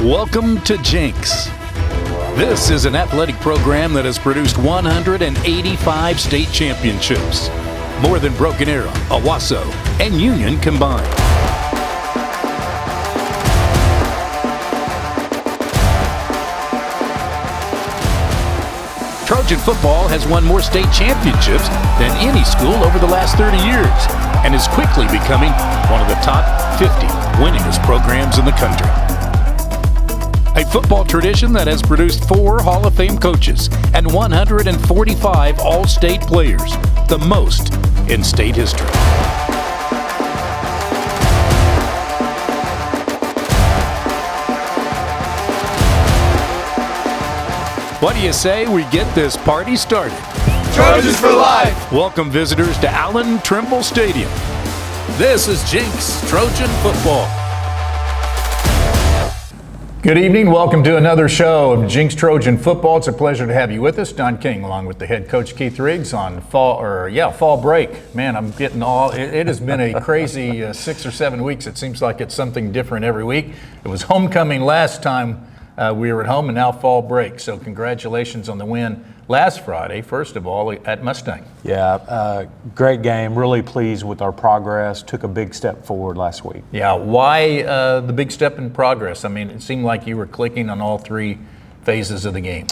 Welcome to Jenks. This is an athletic program that has produced 185 state championships, more than Broken Arrow, Owasso, and Union combined. Trojan football has won more state championships than any school over the last 30 years and is quickly becoming one of the top 50 winningest programs in the country. A football tradition that has produced 4 Hall of Fame coaches and 145 All-State players, the most in state history. What do you say we get this party started? Trojans for life! Welcome visitors to Allen Trimble Stadium. This is Jenks Trojan Football. Good evening. Welcome to another show of Jenks Trojan Football. It's a pleasure to have you with us. Don King, along with the head coach Keith Riggs on fall break. Man, I'm getting it has been a crazy 6 or 7 weeks. It seems like it's something different every week. It was homecoming last time we were at home, and now fall break. So congratulations on the win last Friday, first of all, at Mustang. Yeah, great game. Really pleased with our progress. Took a big step forward last week. Yeah, why the big step in progress? I mean, it seemed like you were clicking on all 3 phases of the game.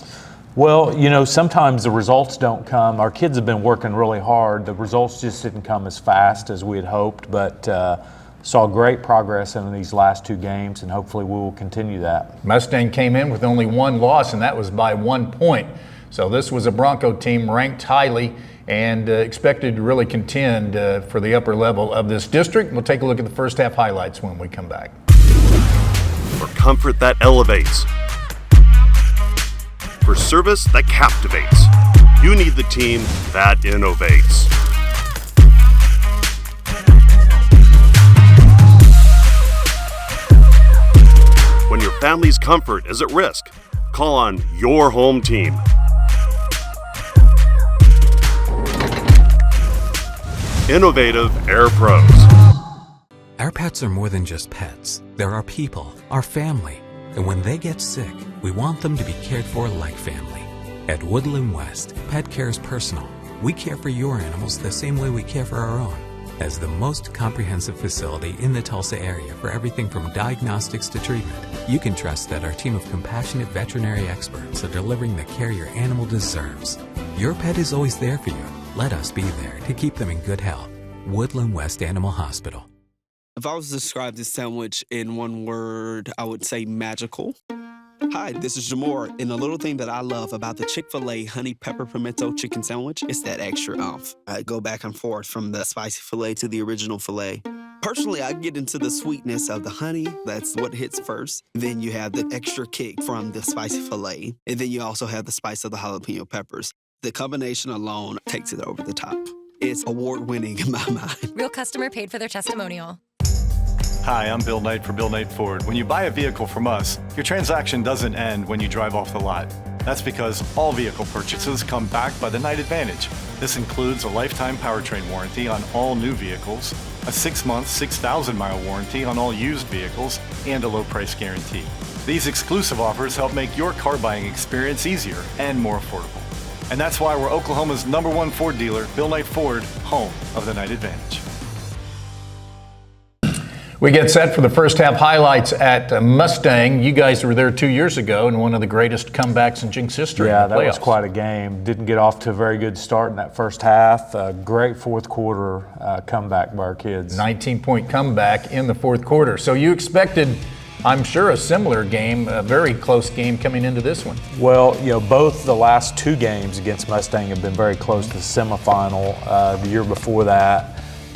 Well, you know, sometimes the results don't come. Our kids have been working really hard. The results just didn't come as fast as we had hoped, but saw great progress in these last 2 games, and hopefully we will continue that. Mustang came in with only 1 loss, and that was by 1 point. So this was a Bronco team ranked highly and expected to really contend for the upper level of this district. We'll take a look at the first half highlights when we come back. For comfort that elevates, for service that captivates, you need the team that innovates. When your family's comfort is at risk, call on your home team. Innovative Air Pros. Our pets are more than just pets. They're our people, our family. And when they get sick, we want them to be cared for like family. At Woodland West, pet care is personal. We care for your animals the same way we care for our own. As the most comprehensive facility in the Tulsa area for everything from diagnostics to treatment, you can trust that our team of compassionate veterinary experts are delivering the care your animal deserves. Your pet is always there for you. Let us be there to keep them in good health. Woodland West Animal Hospital. If I was to describe this sandwich in one word, I would say magical. Hi, this is Jamor, and the little thing that I love about the Chick-fil-A honey pepper pimento chicken sandwich is that extra oomph. I go back and forth from the spicy filet to the original filet. Personally, I get into the sweetness of the honey. That's what hits first. Then you have the extra kick from the spicy filet, and then you also have the spice of the jalapeno peppers. The combination alone takes it over the top. It's award-winning in my mind. Real customer paid for their testimonial. Hi, I'm Bill Knight for Bill Knight Ford. When you buy a vehicle from us, your transaction doesn't end when you drive off the lot. That's because all vehicle purchases come backed by the Knight Advantage. This includes a lifetime powertrain warranty on all new vehicles, a 6-month, 6,000-mile warranty on all used vehicles, and a low price guarantee. These exclusive offers help make your car buying experience easier and more affordable. And that's why we're Oklahoma's #1 Ford dealer, Bill Knight Ford, home of the Knight Advantage. We get set for the first half highlights at Mustang. You guys were there 2 years ago in one of the greatest comebacks in Jenks history. Yeah, that was quite a game. Didn't get off to a very good start in that first half. Great fourth quarter comeback by our kids. 19-point comeback in the fourth quarter. So you expected, I'm sure, a similar game, a very close game coming into this one. Well, you know, both the last 2 games against Mustang have been very close to the semifinal. The year before that.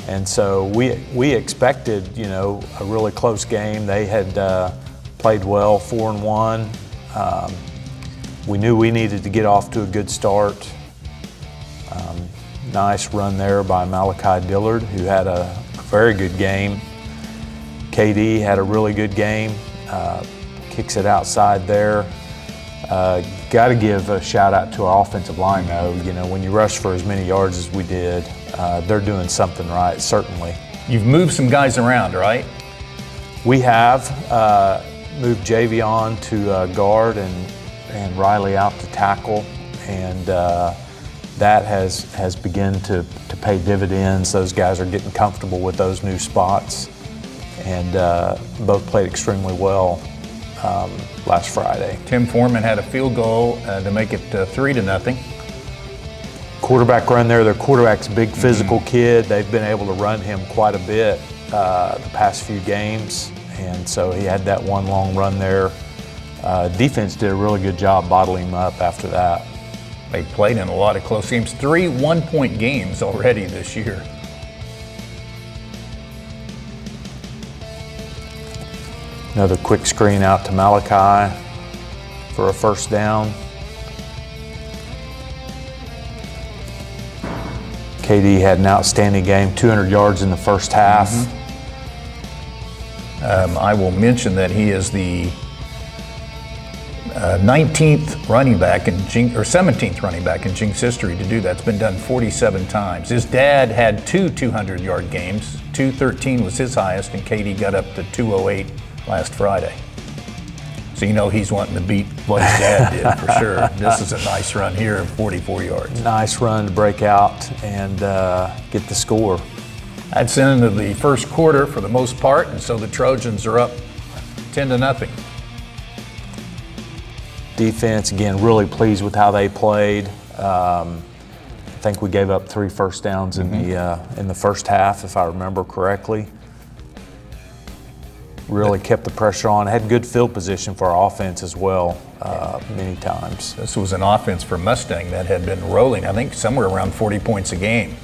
And so we expected, you know, a really close game. They had played well, 4-1. We knew we needed to get off to a good start. Nice run there by Malachi Dillard, who had a very good game. KD had a really good game. Kicks it outside there. Got to give a shout out to our offensive line, though. You know, when you rush for as many yards as we did, they're doing something right, certainly. You've moved some guys around, right? We have. moved Javion to guard and Riley out to tackle, and that has begun to pay dividends. Those guys are getting comfortable with those new spots, and both played extremely well last Friday. Tim Foreman had a field goal to make it 3-0. Quarterback run there. Their quarterback's a big physical kid. They've been able to run him quite a bit the past few games, and so he had that one long run there. Defense did a really good job bottling him up after that. They played in a lot of close games, 3 one-point games already this year. Another quick screen out to Malachi for a first down. KD had an outstanding game, 200 yards in the first half. I will mention that he is the 19th running back in or 17th running back in Jenks history to do that. It's been done 47 times. His dad had 2 200-yard games. 213 was his highest, and KD got up to 208 last Friday. So you know he's wanting to beat what his dad did for sure. This is a nice run here of 44 yards. Nice run to break out and get the score. That's the end of the first quarter for the most part, and so the Trojans are up 10-0. Defense, again, really pleased with how they played. I think we gave up 3 first downs in the first half, if I remember correctly. Really kept the pressure on. Had good field position for our offense as well, many times. This was an offense for Mustang that had been rolling, I think, somewhere around 40 points a game.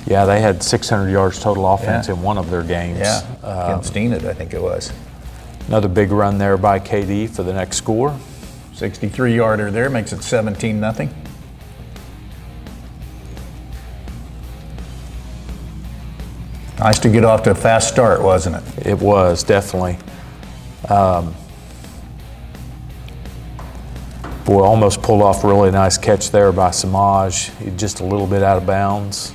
Yeah, they had 600 yards total offense in one of their games. Yeah, against Enid, I think it was. Another big run there by KD for the next score. 63-yarder there, makes it 17-0. Nice to get off to a fast start, wasn't it? It was, definitely. Boy, almost pulled off a really nice catch there by Samaj. He just a little bit out of bounds.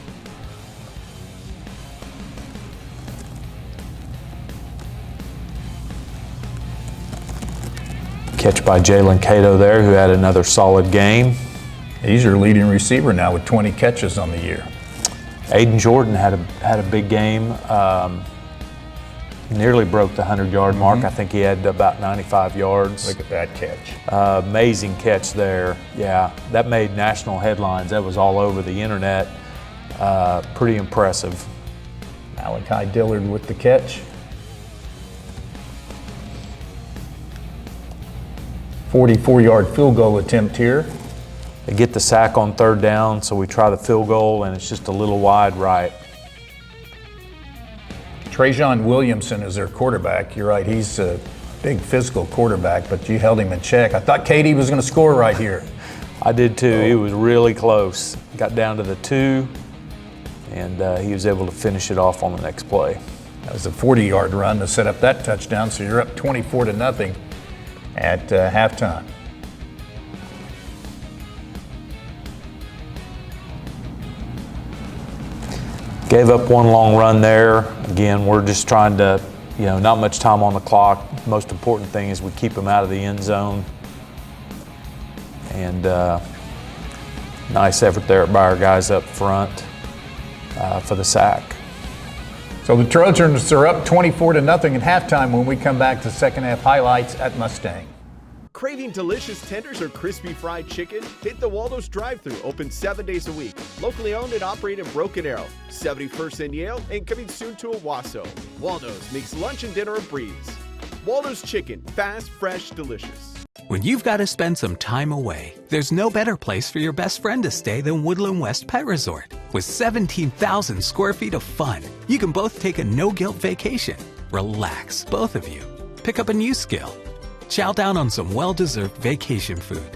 Catch by Jalen Cato there, who had another solid game. He's your leading receiver now with 20 catches on the year. Aiden Jordan had a big game. Nearly broke the 100-yard mark. I think he had about 95 yards. Look at that catch. Amazing catch there. Yeah, that made national headlines. That was all over the internet. Pretty impressive. Malachi Dillard with the catch. 44-yard field goal attempt here. They get the sack on third down, so we try the field goal, and it's just a little wide right. Trajan Williamson is their quarterback. You're right, he's a big physical quarterback, but you held him in check. I thought KD was going to score right here. I did too. He was really close. Got down to the 2, and he was able to finish it off on the next play. That was a 40-yard run to set up that touchdown, so you're up 24-0 at halftime. Gave up one long run there. Again, we're just trying to, not much time on the clock. Most important thing is we keep them out of the end zone. And nice effort there by our guys up front for the sack. So the Trojans are up 24-0 at halftime when we come back to second half highlights at Mustang. Craving delicious tenders or crispy fried chicken? Hit the Waldo's drive-thru, open 7 days a week. Locally owned and operated in Broken Arrow, 71st and Yale, and coming soon to Owasso. Waldo's makes lunch and dinner a breeze. Waldo's Chicken, fast, fresh, delicious. When you've got to spend some time away, there's no better place for your best friend to stay than Woodland West Pet Resort. With 17,000 square feet of fun, you can both take a no-guilt vacation. Relax, both of you. Pick up a new skill. Chow down on some well-deserved vacation food.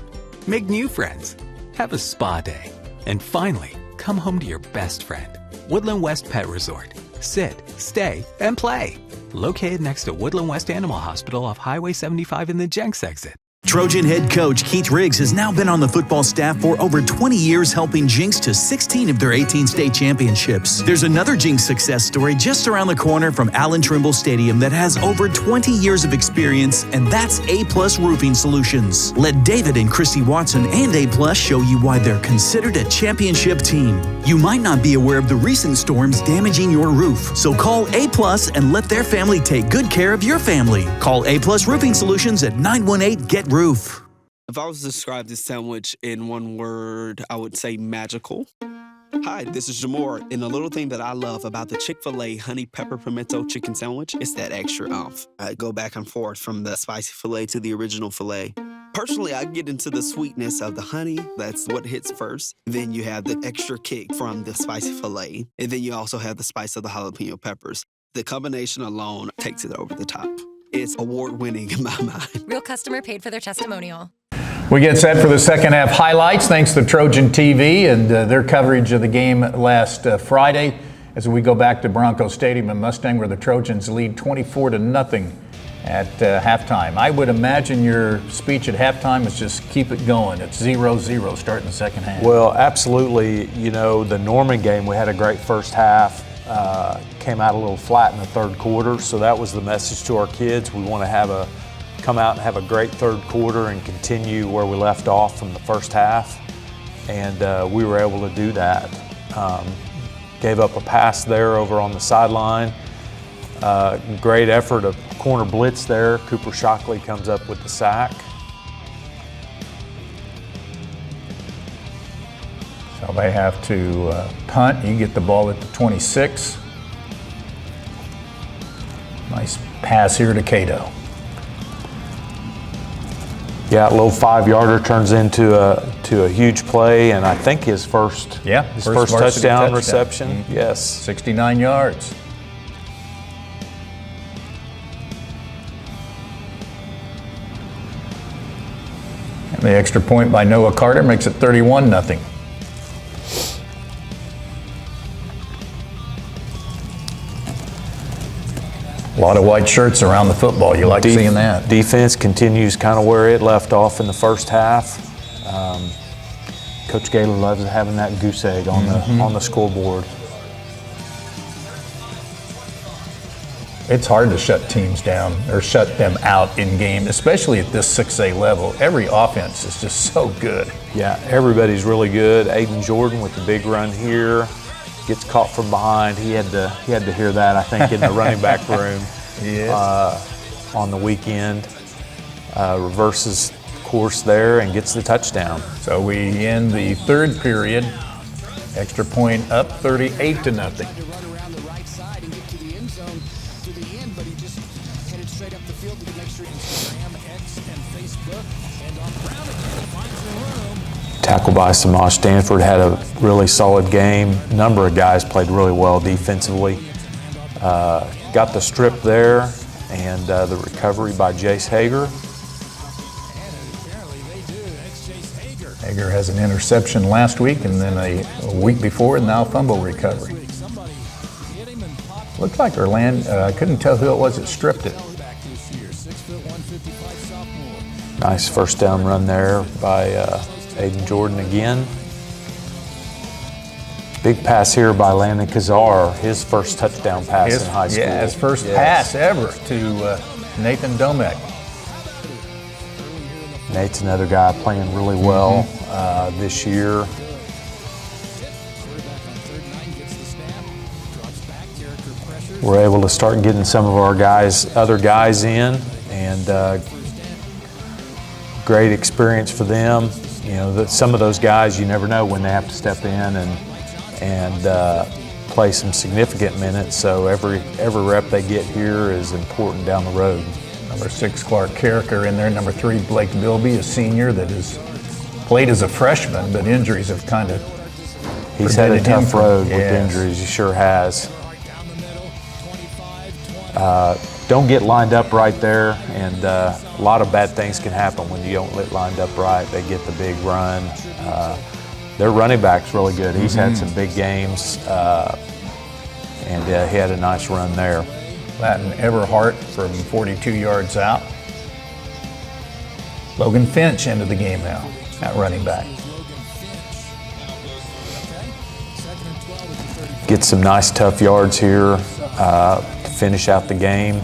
Make new friends. Have a spa day. And finally, come home to your best friend. Woodland West Pet Resort. Sit, stay, and play. Located next to Woodland West Animal Hospital off Highway 75 in the Jenks exit. Trojan head coach Keith Riggs has now been on the football staff for over 20 years, helping Jenks to 16 of their 18 state championships. There's another Jenks success story just around the corner from Allen Trimble Stadium that has over 20 years of experience, and that's A-Plus Roofing Solutions. Let David and Christy Watson and A-Plus show you why they're considered a championship team. You might not be aware of the recent storms damaging your roof, so call A-Plus and let their family take good care of your family. Call A-Plus Roofing Solutions at 918-GET-ROOF. If I was to describe this sandwich in one word, I would say magical. Hi, this is Jamor, and the little thing that I love about the Chick-fil-A honey pepper pimento chicken sandwich is that extra oomph. I go back and forth from the spicy filet to the original filet. Personally, I get into the sweetness of the honey. That's what hits first. Then you have the extra kick from the spicy filet, and then you also have the spice of the jalapeno peppers. The combination alone takes it over the top. It's award-winning in my mind. Real customer paid for their testimonial. We get set for the second half highlights thanks to Trojan TV and their coverage of the game last Friday as we go back to Bronco Stadium in Mustang where the Trojans lead 24-0 at halftime. I would imagine your speech at halftime is just keep it going. It's 0-0 starting the second half. Well, absolutely. You know, the Norman game, we had a great first half. Came out a little flat in the third quarter, so that was the message to our kids. We want to come out and have a great third quarter and continue where we left off from the first half, and we were able to do that. Gave up a pass there over on the sideline. Great effort, a corner blitz there. Cooper Shockley comes up with the sack. So they have to punt. You get the ball at the 26. Nice pass here to Cato. Yeah, a little 5-yarder turns into a huge play, and I think his first touchdown reception. Mm-hmm. Yes, 69 yards. And the extra point by Noah Carter makes it 31-0. A lot of white shirts around the football. You like seeing that. Defense continues kind of where it left off in the first half. Coach Gaylor loves having that goose egg on the scoreboard. It's hard to shut teams down or shut them out in game, especially at this 6A level. Every offense is just so good. Yeah, everybody's really good. Aiden Jordan with the big run here. Gets caught from behind. He had to hear that, I think, in the running back room. Yes. On the weekend. Reverses course there and gets the touchdown. So we end the third period. Extra point up 38-0. Tackle by Samaj Stanford, had a really solid game. Number of guys played really well defensively. Got the strip there, and the recovery by Jace Hager. Hager has an interception last week, and then a week before, and now fumble recovery. Looked like Orlando, I couldn't tell who it was that stripped it. Nice first down run there by Aiden Jordan again. Big pass here by Landon Kazar, his first touchdown pass in high school. Yeah, his first pass ever to Nathan Domek. Nate's another guy playing really well this year. We're able to start getting some of our other guys in, and great experience for them. You know, some of those guys, you never know when they have to step in and play some significant minutes. So every rep they get here is important down the road. Number 6, Clark Carricker in there. Number 3, Blake Bilby, a senior that has played as a freshman, but injuries have kind of He's had a tough road with injuries. He sure has. Don't get lined up right there, and a lot of bad things can happen when you don't get lined up right. They get the big run. Their running back's really good. He's had some big games, and he had a nice run there. Latin Everhart from 42 yards out. Logan Finch into the game now at running back. Get some nice tough yards here to finish out the game.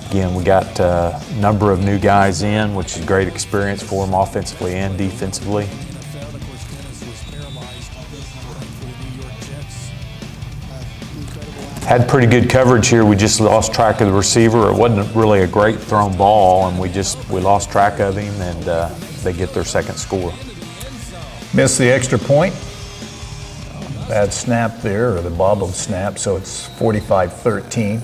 Again, we got a number of new guys in, which is a great experience for them offensively and defensively. Had pretty good coverage here. We just lost track of the receiver. It wasn't really a great thrown ball, and we lost track of him, and they get their second score. Missed the extra point. Bad snap there, or the bobbled snap, so it's 45-13.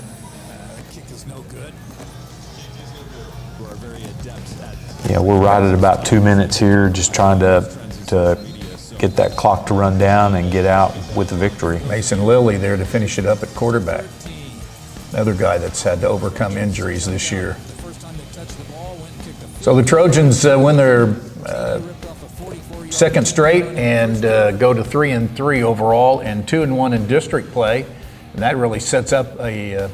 Yeah, we're right at about 2 minutes here, just trying to get that clock to run down and get out with the victory. Mason Lilly there to finish it up at quarterback. Another guy that's had to overcome injuries this year. So the Trojans win their second straight and go to 3-3 overall and 2-1 in district play. And that really sets up a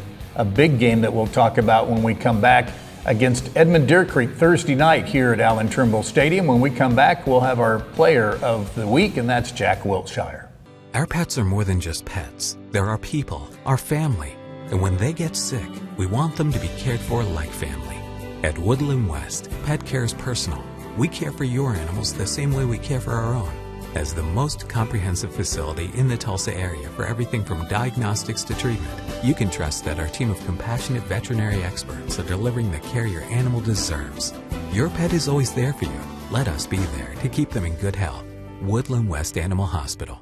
big game that we'll talk about when we come back against Edmond Deer Creek Thursday night here at Allen Trimble Stadium. When we come back, we'll have our player of the week, and that's Jack Wiltshire. Our pets are more than just pets. They're our people, our family. And when they get sick, we want them to be cared for like family. At Woodland West, pet care is personal. We care for your animals the same way we care for our own. As the most comprehensive facility in the Tulsa area for everything from diagnostics to treatment, you can trust that our team of compassionate veterinary experts are delivering the care your animal deserves. Your pet is always there for you. Let us be there to keep them in good health. Woodland West Animal Hospital.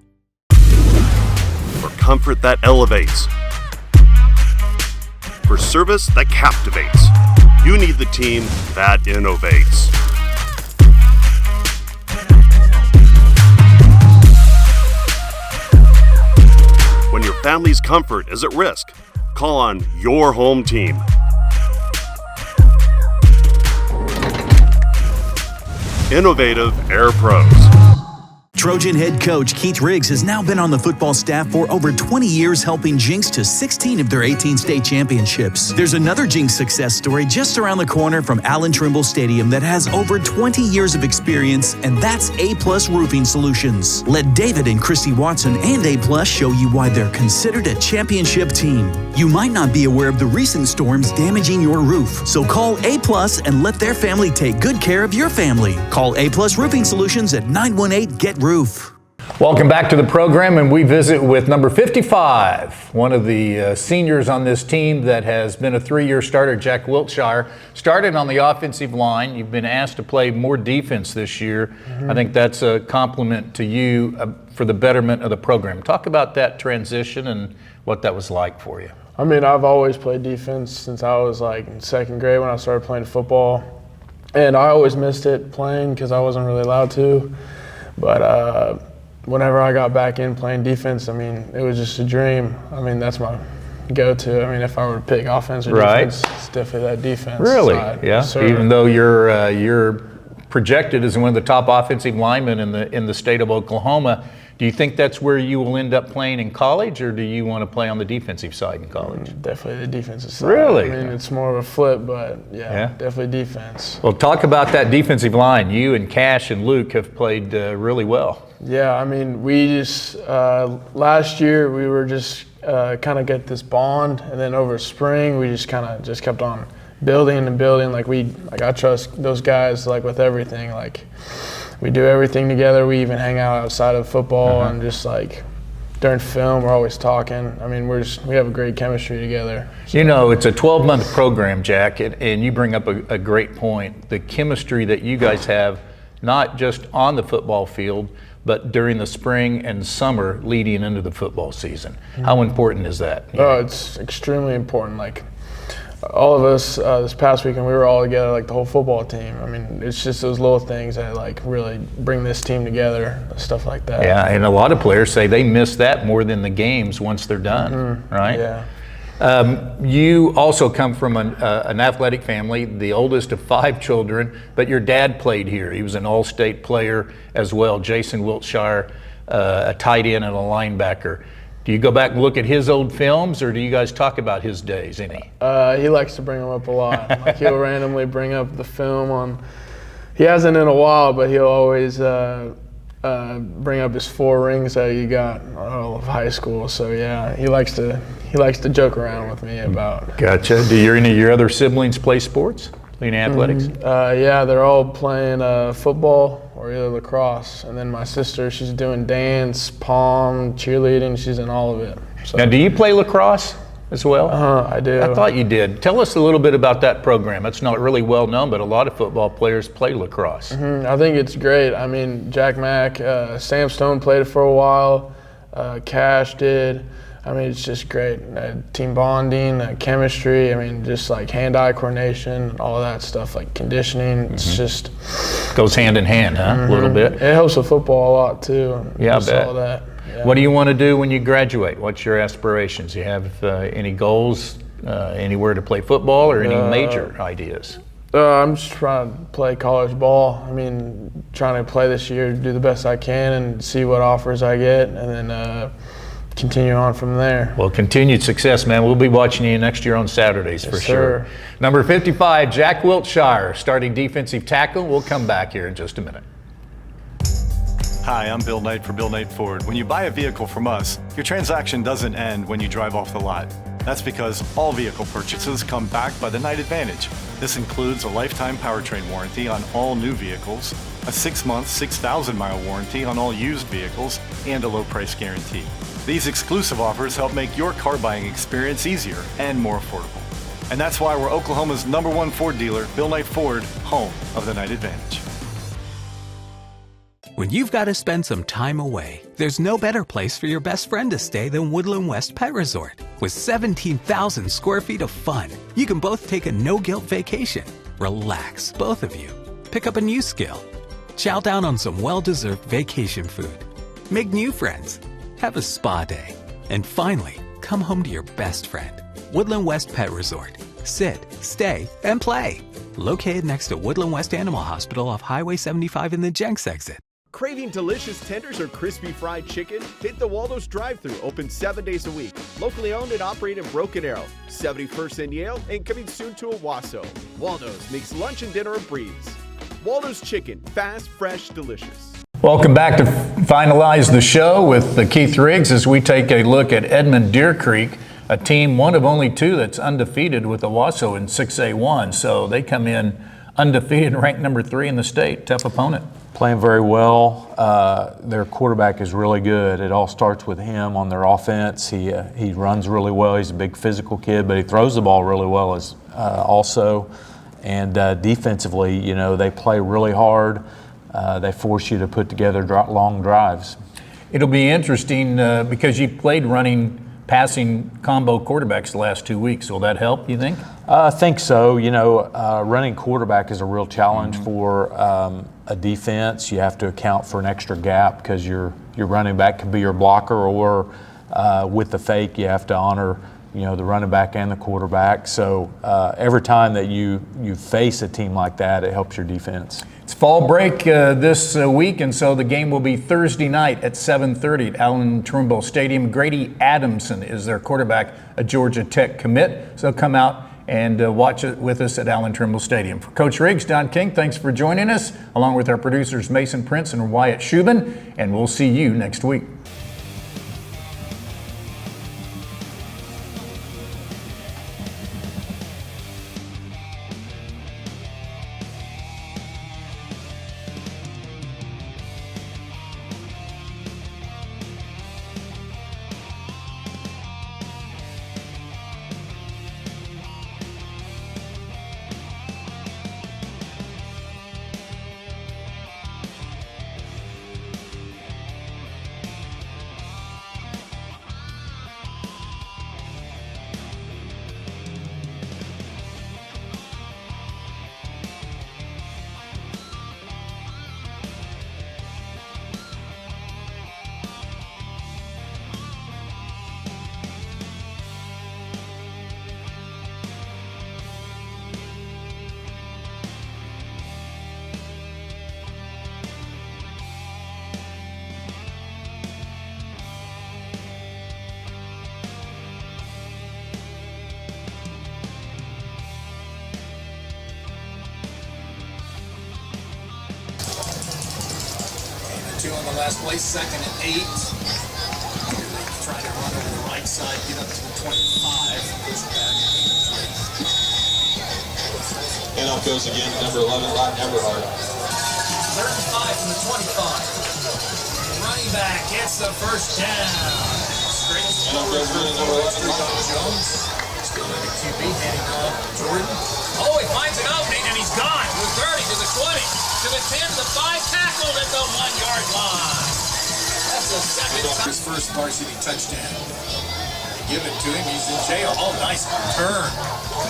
For comfort that elevates. For service that captivates. You need the team that innovates. When your family's comfort is at risk, call on your home team. Innovative Air Pros. Trojan head coach Keith Riggs has now been on the football staff for over 20 years, helping Jenks to 16 of their 18 state championships. There's another Jenks success story just around the corner from Allen Trimble Stadium that has over 20 years of experience, and that's A-Plus Roofing Solutions. Let David and Christy Watson and A-Plus show you why they're considered a championship team. You might not be aware of the recent storms damaging your roof, so call A-Plus and let their family take good care of your family. Call A-Plus Roofing Solutions at 918-GET-ROOF. Welcome back to the program, and we visit with number 55, one of the seniors on this team that has been a 3-year starter, Jack Wiltshire. Started on the offensive line. You've been asked to play more defense this year. I think that's a compliment to you for the betterment of the program. Talk about that transition and what that was like for you. I mean, I've always played defense since I was like in second grade when I started playing football. And I always missed it playing because I wasn't really allowed to. But whenever I got back in playing defense, I mean, it was just a dream. I mean, that's my go-to. I mean, if I were to pick offense or defense, it's definitely that defense. Really? Side. Yeah. Sure. Even though you're projected as one of the top offensive linemen in the state of Oklahoma, do you think that's where you will end up playing in college, or do you want to play on the defensive side in college? Definitely the defensive side. Really? I mean, it's more of a flip, but yeah, definitely defense. Well, talk about that defensive line. You and Cash and Luke have played really well. Yeah, I mean, we just last year we were just kind of get this bond, and then over spring we just kind of just kept on building and building. Like I trust those guys like with everything. Like we do everything together. We even hang out outside of football and just like during film we're always talking. I mean, we have a great chemistry together. You know, it's a 12-month program, Jack, and you bring up a great point. The chemistry that you guys have, not just on the football field, but during the spring and summer leading into the football season. How important is that? Oh, it's extremely important. Like all of us this past weekend, we were all together, like the whole football team. I mean, it's just those little things that like really bring this team together, stuff like that. Yeah, and a lot of players say they miss that more than the games once they're done, right? Yeah. You also come from an athletic family, the oldest of 5 children, but your dad played here. He was an all-state player as well, Jason Wiltshire, a tight end and a linebacker. Do you go back and look at his old films, or do you guys talk about his days any? He likes to bring them up a lot. Like he'll randomly bring up the film on He hasn't in a while, but he'll always bring up his 4 rings that he got all of high school. So yeah, he likes to joke around with me about. Gotcha. Do any of your other siblings play sports? Any athletics? Yeah, they're all playing football or either lacrosse. And then my sister, she's doing dance, pom, cheerleading. She's in all of it. So. Now, do you play lacrosse as well? I do. I thought you did. Tell us a little bit about that program. It's not really well known, but a lot of football players play lacrosse. I think it's great. I mean, Jack Mack, Sam Stone played it for a while. Cash did. I mean, it's just great. Team bonding, chemistry, I mean, just like hand-eye coordination, all of that stuff, like conditioning. It's just... Goes hand in hand, huh? A little bit. It helps with football a lot, too. Yeah, I bet. All that. Yeah. What do you want to do when you graduate? What's your aspirations? Do you have any goals, anywhere to play football or any major ideas? I'm just trying to play college ball. I mean, trying to play this year, do the best I can and see what offers I get, and then continue on from there. Well, continued success, man. We'll be watching you next year on Saturdays for sure. Number 55, Jack Wiltshire, starting defensive tackle. We'll come back here in just a minute. Hi, I'm Bill Knight for Bill Knight Ford. When you buy a vehicle from us, your transaction doesn't end when you drive off the lot. That's because all vehicle purchases come backed by the Knight Advantage. This includes a lifetime powertrain warranty on all new vehicles, a 6-month, 6,000-mile warranty on all used vehicles, and a low price guarantee. These exclusive offers help make your car buying experience easier and more affordable. And that's why we're Oklahoma's #1 Ford dealer, Bill Knight Ford, home of the Knight Advantage. When you've got to spend some time away, there's no better place for your best friend to stay than Woodland West Pet Resort. With 17,000 square feet of fun, you can both take a no-guilt vacation, relax, both of you, pick up a new skill, chow down on some well-deserved vacation food, make new friends, have a spa day, and finally, come home to your best friend. Woodland West Pet Resort. Sit, stay, and play. Located next to Woodland West Animal Hospital off Highway 75 in the Jenks exit. Craving delicious tenders or crispy fried chicken? Hit the Waldo's drive-thru, open 7 days a week. Locally owned and operated in Broken Arrow, 71st and Yale, and coming soon to Owasso. Waldo's makes lunch and dinner a breeze. Waldo's Chicken, fast, fresh, delicious. Welcome back to finalize the show with Keith Riggs as we take a look at Edmond Deer Creek, a team one of only 2 that's undefeated with Owasso in 6A1. So they come in undefeated, ranked number 3 in the state. Tough opponent. Playing very well. Their quarterback is really good. It all starts with him on their offense. He runs really well. He's a big physical kid, but he throws the ball really well also. And defensively, you know, they play really hard. They force you to put together long drives. It'll be interesting because you played running, passing combo quarterbacks the last 2 weeks. Will that help, you think? I think so. You know, running quarterback is a real challenge for a defense. You have to account for an extra gap because your running back can be your blocker, or with the fake, you have to honor, you know, the running back and the quarterback. So every time that you face a team like that, it helps your defense. It's fall break this week, and so the game will be Thursday night at 7:30 at Allen Trimble Stadium. Grady Adamson is their quarterback, a Georgia Tech commit. So come out and watch it with us at Allen Trimble Stadium. For Coach Riggs, Don King, thanks for joining us, along with our producers Mason Prince and Wyatt Shubin, and we'll see you next week. the last play, 2nd and 8. Trying to run over the right side, get up to the 25. Push back. And up goes again, number 11, Lott Everhart. 3rd and 5 from the 25. Running back gets the first down. Straight forward for Jones. Still in the QB, handing off Jordan. Oh, he finds an opening, and he's gone. To the 30, to the 20, to the 10, to the 5, tackled at the 1-yard line. That's the second time. His first varsity touchdown. They give it to him, he's in jail. Oh, nice turn.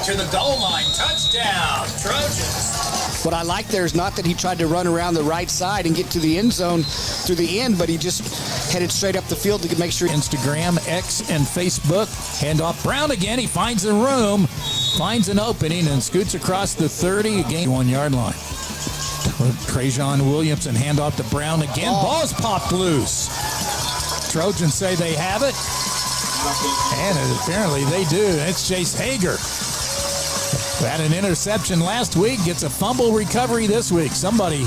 To the goal line, touchdown, Trojans. What I like there is not that he tried to run around the right side and get to the end zone through the end, but he just headed straight up the field to make sure. Instagram, X, and Facebook. Handoff Brown again. He finds a room, finds an opening, and scoots across the 30, again 1-yard line. Trajan Williamson, handoff to Brown again. Ball's popped loose. Trojans say they have it, and apparently they do. It's Chase Hager. Had an interception last week, gets a fumble recovery this week. Somebody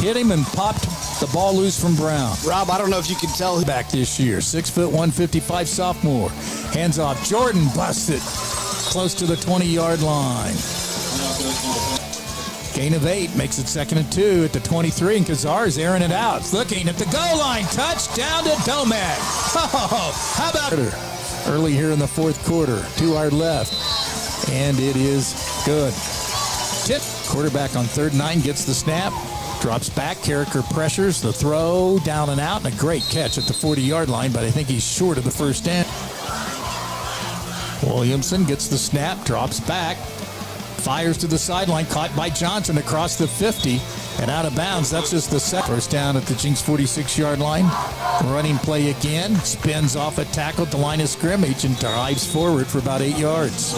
hit him and popped the ball loose from Brown. Rob, I don't know if you can tell. Back this year, 6', 155 sophomore. Hands off. Jordan busted close to the 20-yard line. Gain of 8 makes it 2nd and 2 at the 23, and Kazar's airing it out. Looking at the goal line. Touchdown to Domac. Oh, how about early here in the 4th quarter? 2 yard left. And it is good. Tip. Quarterback on 3rd and 9 gets the snap. Drops back. Carricker pressures. The throw down and out. And a great catch at the 40-yard line, but I think he's short of the first down. Williamson gets the snap. Drops back. Fires to the sideline. Caught by Johnson across the 50 and out of bounds. That's just the second. First down at the Jinx 46-yard line. Running play again. Spins off a tackle at the line of scrimmage and drives forward for about 8 yards.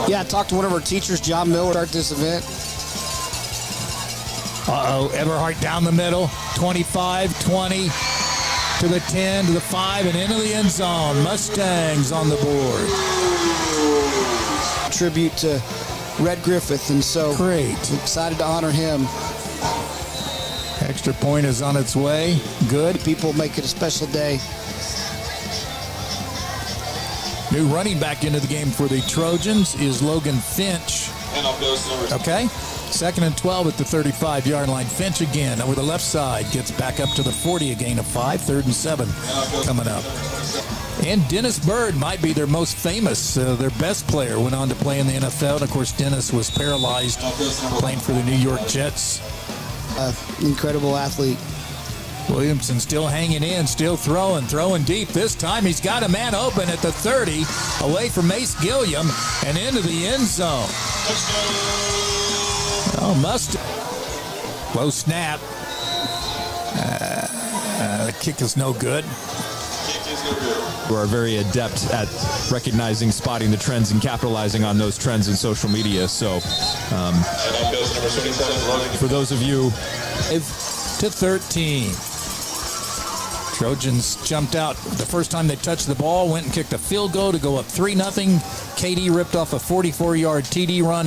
Yeah, I talked to one of our teachers, John Miller, at this event. Everhart down the middle. 25, 20, to the 10, to the 5, and into the end zone. Mustangs on the board. Tribute to Red Griffith, and so great. Excited to honor him. Extra point is on its way. Good. People make it a special day. New running back into the game for the Trojans is Logan Finch. Okay. 2nd and 12 at the 35-yard line. Finch again over the left side. Gets back up to the 40, a gain of 5. 3rd and 7 coming up. And Dennis Byrd might be their most famous, their best player. Went on to play in the NFL. And, of course, Dennis was paralyzed playing for the New York Jets. Incredible athlete. Williamson still hanging in, still throwing deep. This time he's got a man open at the 30, away from Mace Gilliam, and into the end zone. Oh, Mustang. Low snap. The kick is no good. We are very adept at recognizing, spotting the trends, and capitalizing on those trends in social media. So, for those of you, to 13. Trojans jumped out the first time they touched the ball, went and kicked a field goal to go up 3-0. KD ripped off a 44-yard TD run.